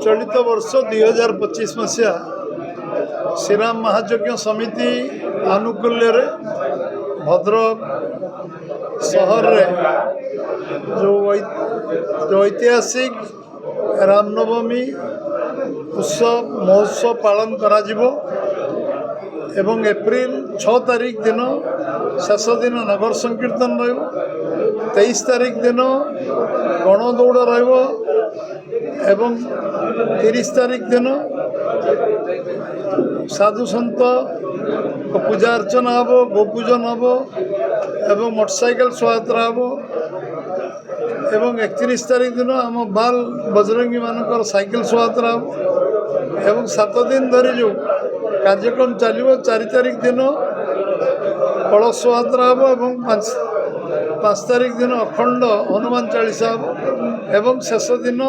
चलित वर्ष 2025 मसीहा श्रीराम महायज्ञ समिति आनुकूल्य भद्रक सहर रे जो ऐतिहासिक रामनवमी उत्सव महोत्सव पालन करा जिवो एवं एप्रिल 6 तारीख दिन शेष दिन नगर संकीर्तन रही 23 तारीख दिन गणदौड़ एवं 30 तारीख दिन साधु सन्त पूजा अर्चना हम गोपूजन हम एवं मोटरसाइकेल शोभायात्रा हम एवं 31 तारीख दिन आम बाल बजरंगी मानकर साइकेल शोभायात्रा हम एवं 7 दिन धरी जो कार्यक्रम चलो 4 तारीख दिन कलश शोभायात्रा हम एवं 5 तारीख दिन अखंड हनुमान चालीसा हम एवं शेष दिन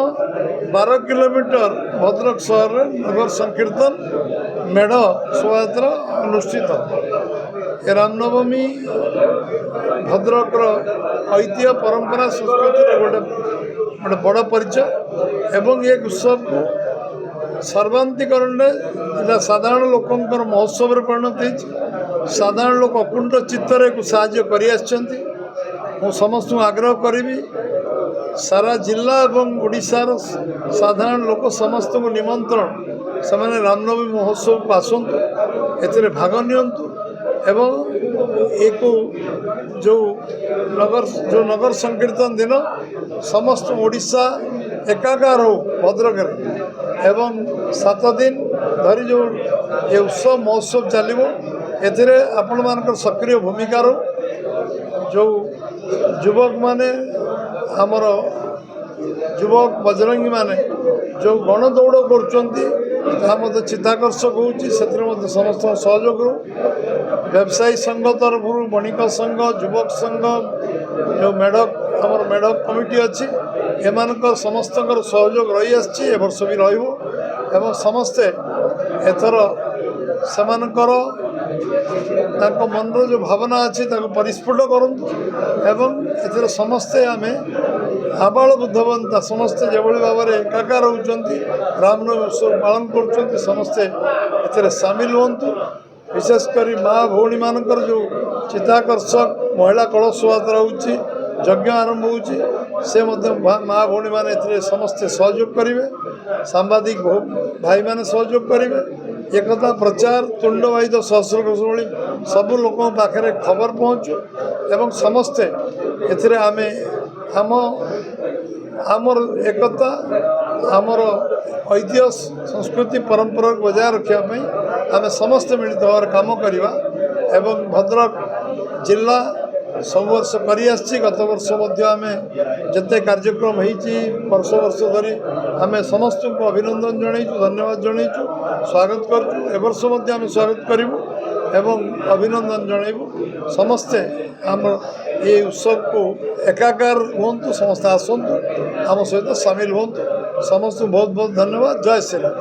12 किलोमीटर भद्रक सहर नगर संकीर्तन मेढ़ शोभायात्रा अनुष्ठित ए रामनवमी भद्रक ऐतिह्य परंपरा संस्कृति गोटे बड़ परिचय एवं एक उत्सव को सर्वांतिकरण साधारण लोकंर महोत्सव परिणत हो साधारण लोक अकुंठ चित्तर को साहाय्य कर समस्त आग्रह करी सारा जिला एवं ओडिशार साधारण लोक समस्त को निमंत्रण से रामनवमी महोत्सव को आसतु ए भाग नियंतु एवं एक जो नगर संकीर्तन दिन समस्त ओडिशा एकाकार हो भद्रक एवं 7 दिन धरी जो ये उत्सव महोत्सव चलो ए आपण मान सक्रिय भूमिका रो जो युवक माने आमर युवक बजरंगी माने जो गणदौड़ कर चित्ताकर्षक होती समस्त सहयोग व्यवसायी संघ तरफ बणिक संघ युवक संघ जो मेढक आमर मेढक कमिटी अच्छी एम समस्त सहयोग रही आर्ष भी रहा समस्ते एथर सेमानकर मनर जो भावना अच्छी परिस्फुट करूँ एवं समस्ते आम आबाल बुद्धवंता समस्ते जो भाव में एकाकार होती रामनवमी उत्सव पालन कर समस्ते ए सामिल हूँ विशेषकर माँ भौणी मानकर जो चित्ताकर्षक महिला कलश शोभायात्रा होची यज्ञ आरंभ होची माँ भौणी मैंने समस्ते सहयोग करेंगे सांबादिक भाई मैंने सहयोग करेंगे एकता प्रचार तुंडवाहित सहस्र घोष भली सबू लोक पाखे खबर पहुँचू एवं समस्ते एथिरे आमे आमर एकता आमर ऐतिह्य संस्कृति परंपरा बजाय रखापी आम समस्ते मिलित भाव काम करवा एवं भद्रक जिला सब वर्ष कर गत वर्ष आम जिते कार्यक्रम वर्ष वर्ष धरी आम समस्त को अभिनंदन जनईचु धन्यवाद जनईचु स्वागत करूँ ए वर्ष आम स्वागत करूँ एवं अभिनंदन जनइबू समस्ते आम ये उत्सव को एकाकार हूँ समस्ते आसतु आम सहित सामिल हूँ समस्त बहुत बहुत धन्यवाद जय श्री राम।